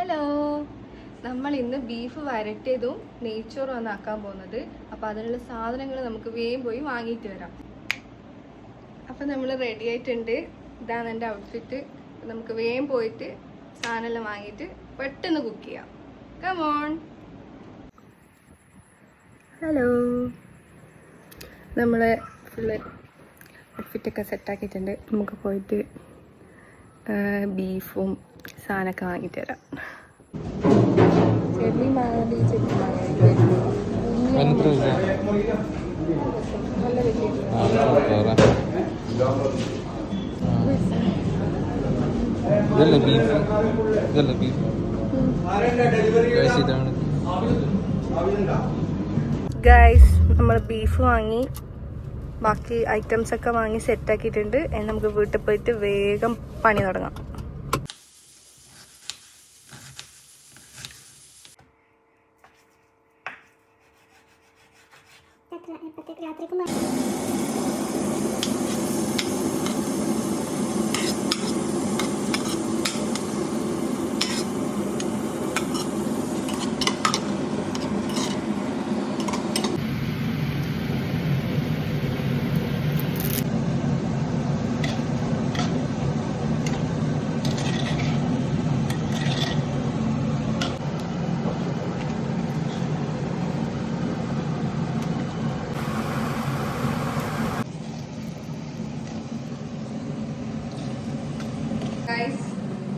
Hello, നമ്മൾ ഇന്ന് beef വരട്ടിയതും നെയ്ച്ചോറും ആക്കാൻ പോകുന്നത്. അപ്പോൾ അതിനുള്ള സാധനങ്ങൾ നമുക്ക് വേഗം പോയി വാങ്ങിയിട്ട് വരാം. അപ്പം നമ്മൾ റെഡി ആയിട്ടുണ്ട്. ഇതാണ് എൻ്റെ ഔട്ട്ഫിറ്റ്. നമുക്ക് വേഗം പോയിട്ട് സാധനമെല്ലാം വാങ്ങിയിട്ട് പെട്ടെന്ന് കുക്ക് ചെയ്യാം. Come on. ഹലോ, നമ്മൾ ഫുള്ള് ഔട്ട്ഫിറ്റൊക്കെ സെറ്റാക്കിയിട്ടുണ്ട്. നമുക്ക് പോയിട്ട് ബീഫും സാധനമൊക്കെ വാങ്ങിയിട്ട് വരാം. ചെല്ലി മാങ്ങി ചെല്ലി ഗൈസ്, നമ്മൾ ബീഫ് വാങ്ങി ബാക്കി ഐറ്റംസ് ഒക്കെ വാങ്ങി സെറ്റാക്കിയിട്ടുണ്ട്. നമുക്ക് വീട്ടിൽ പോയിട്ട് വേഗം പണി തുടങ്ങാം.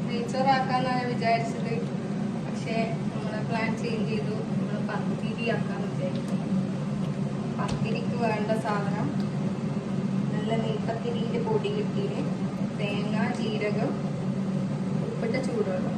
നെയ്ച്ചോറാക്കാന്നാണ് വിചാരിച്ചത്. പക്ഷേ നമ്മൾ പ്ലാൻ ചേഞ്ച് ചെയ്തു. നമ്മൾ പത്തിരി ആക്കാന്ന് വിചാരിക്കുന്നു. പത്തിരിക്ക് വേണ്ട സാധനം നല്ല നെയ്പത്തിരിൻ്റെ പൊടി കിട്ടിയത്, തേങ്ങ, ജീരകം, ഉപ്പിട്ട ചൂടുവെള്ളം.